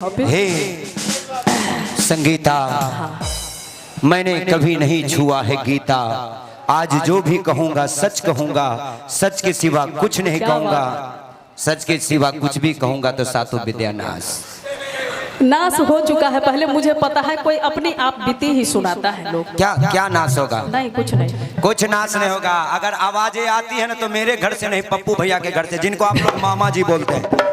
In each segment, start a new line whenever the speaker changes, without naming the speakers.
हे संगीता, मैंने कभी नहीं छुआ है गीता। आज जो भी कहूँगा सच कहूँगा, सच के सिवा कुछ नहीं कहूँगा। सच के सिवा कुछ भी कहूँगा तो सातों विद्या
नाश हो चुका है। पहले मुझे पता है कोई अपनी आप बीती ही सुनाता है लोग।
क्या क्या नाश होगा?
नहीं, कुछ नहीं,
कुछ नाश नहीं होगा। अगर आवाजें आती है ना तो मेरे घर से नहीं, पप्पू भैया के घर से, जिनको आप लोग मामा जी बोलते हैं।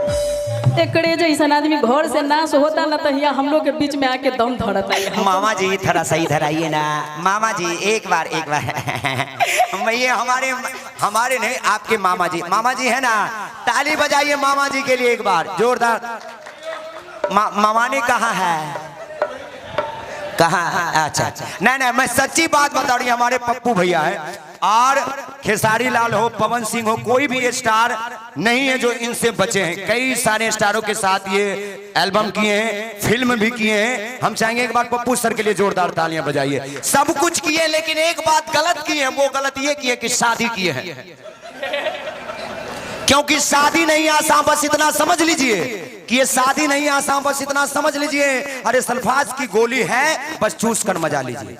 एकड़े जैसा आदमी घर से नाश होता ना तो यहाँ हम लोग के बीच में आके दम धरता है।
मामा जी थोड़ा सही धराइए ना। मामा जी एक बार ये हमारे नहीं, आपके मामा जी है ना, ताली बजाइए मामा जी के लिए एक बार जोरदार। मामा ने कहा है, कहा अच्छा नहीं, मैं सच्ची बात बता रही हूँ। हमारे पप्पू भैया है और खेसारी लाल हो, पवन सिंह हो, कोई भी स्टार नहीं है जो इनसे बचे हैं। कई सारे स्टारों के साथ ये एल्बम किए हैं, फिल्म भी किए हैं। हम चाहेंगे एक बार पप्पू सर के लिए जोरदार तालियां बजाइए। सब कुछ किए लेकिन एक बात गलत की है। वो गलत ये की है कि शादी किए हैं। क्योंकि शादी नहीं आसान, बस इतना समझ लीजिए कि ये शादी नहीं आसान, बस इतना समझ लीजिए। अरे सल्फाज की गोली है, बस चूस कर मजा लीजिए।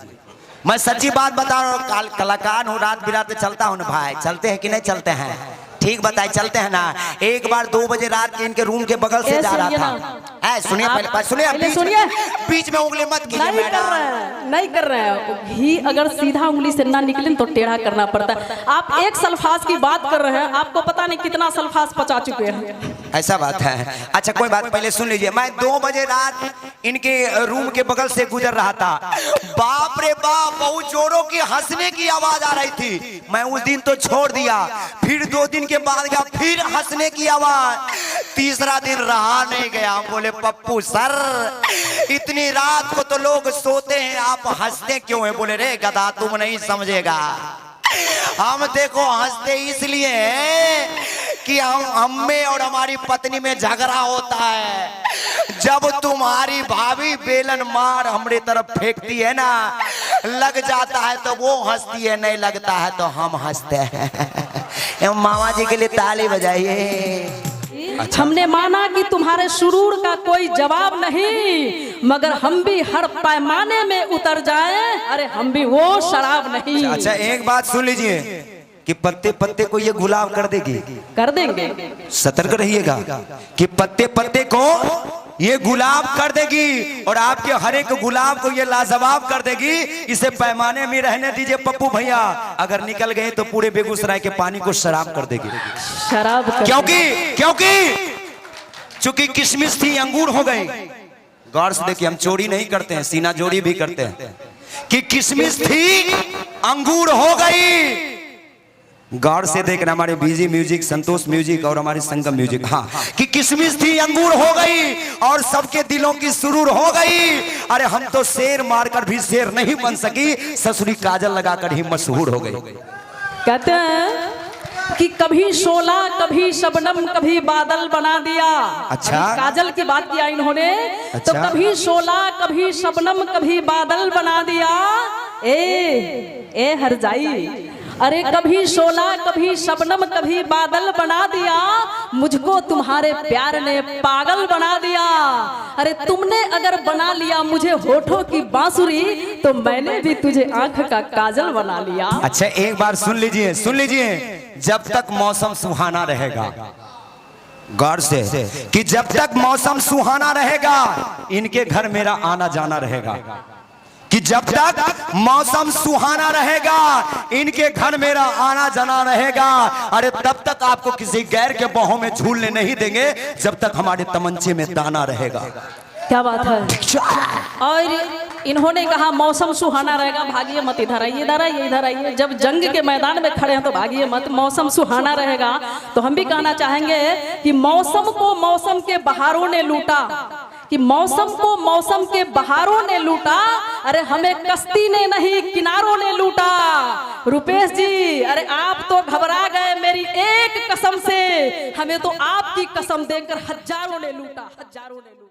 मैं सच्ची बात बता रहा हूँ, कलाकार हूँ, रात बिरात चलता हूँ ना भाई। चलते हैं कि नहीं चलते हैं? ठीक बताए, चलते हैं ना। एक बार 2 बजे रात के इनके रूम के बगल से जा रहा था। सुनिए पहले सुनिए, बीच में उंगली मत कीजिए।
नहीं कर रहे हैं। घी अगर सीधा उंगली से ना निकले तो टेढ़ा करना पड़ता है। आप एक सल्फाज की बात कर रहे हैं, आपको पता नहीं कितना सल्फाज पचा चुके हैं।
ऐसा बात है। अच्छा कोई बात, पहले सुन लीजिए। मैं 2 बजे रात इनके रूम के बगल से गुजर रहा था। बाप रे बाप, बहुत जोरों की हंसने की आवाज आ रही थी। मैं उस दिन तो छोड़ दिया, फिर 2 दिन के बाद गया, फिर हंसने की आवाज। तीसरा दिन रहा नहीं गया। हम बोले पप्पू सर, इतनी रात को तो लोग सोते हैं, आप हंसते क्यों हैं? बोले रे गधा, तुम नहीं समझेगा। हम देखो हंसते इसलिए कि हम में और हमारी पत्नी में झगड़ा होता है। जब तुम्हारी भाभी बेलन मार हमारी तरफ फेंकती है ना, लग जाता है तो वो हंसती है, नहीं लगता है तो हम हंसते हैं। मामा जी के लिए ताली बजाइए।
अच्छा। हमने माना कि तुम्हारे सुरूर का कोई जवाब नहीं, मगर हम भी हर पैमाने में उतर जाएं। अरे हम भी वो शराब नहीं।
अच्छा एक बात सुन लीजिए कि पत्ते पत्ते को ये गुलाब कर देगी, कर
देंगे।
सतर्क रहिएगा कि पत्ते पत्ते को ये गुलाब कर देगी और आपके हर एक गुलाब को ये लाजवाब कर देगी। इसे पैमाने में रहने दीजिए पप्पू भैया। अगर निकल गए तो पूरे बेगूसराय के पानी को शराब कर देगी।
शराब
क्योंकि चूंकि किशमिश थी, अंगूर हो गई। गौर से देखिए, हम चोरी नहीं करते हैं, सीना जोड़ी भी करते हैं। कि किशमिश थी, अंगूर हो गई। गौर से देखना, हमारे बीजी म्यूजिक, संतोष म्यूजिक और हमारे संगम म्यूजिक। हाँ, कि किशमिश थी, अंगूर हो गई और सबके दिलों की सुरूर हो गई। अरे हम तो शेर मारकर भी शेर नहीं बन सकी, ससुरी काजल लगाकर ही मशहूर हो गई।
कहते हैं कि कभी शोला, कभी शबनम, कभी बादल बना दिया।
अच्छा,
काजल की बात किया इन्होंने। अच्छा? तो कभी शोला, कभी शबनम, कभी बादल बना दिया। ए हरजाई, अरे कभी शोला, कभी शबनम, कभी बादल बना दिया। मुझको तुम्हारे प्यार ने पागल बना दिया। अरे तुमने अगर बना लिया मुझे होठों की बांसुरी, तो मैंने भी तुझे आंख का काजल बना लिया।
अच्छा एक बार सुन लीजिए, जब तक मौसम सुहाना रहेगा, गौर से, कि जब तक मौसम सुहाना रहेगा इनके घर मेरा आना जाना रहेगा। कि जब तक मौसम सुहाना रहेगा इनके घर मेरा आना जाना रहेगा। अरे तब तक आपको किसी गैर के बाहों में झूलने नहीं देंगे, जब तक हमारे तमंचे में दाना रहेगा।
क्या बात है। और इन्होंने कहा मौसम सुहाना रहेगा, भागिए मत, इधर आइए, इधर आइए, इधर आइए। जब जंग के मैदान में खड़े हैं तो भागिए मत, मौसम सुहाना रहेगा। तो हम भी कहना चाहेंगे कि मौसम को मौसम के बहारों ने लूटा, कि मौसम को मौसम के बहारों ने लूटा। अरे हमें कश्ती ने नहीं, किनारों ने लूटा। रुपेश जी, अरे आप तो घबरा गए मेरी एक कसम से, हमें तो आपकी कसम देकर हजारों ने लूटा, हजारों ने लूटा।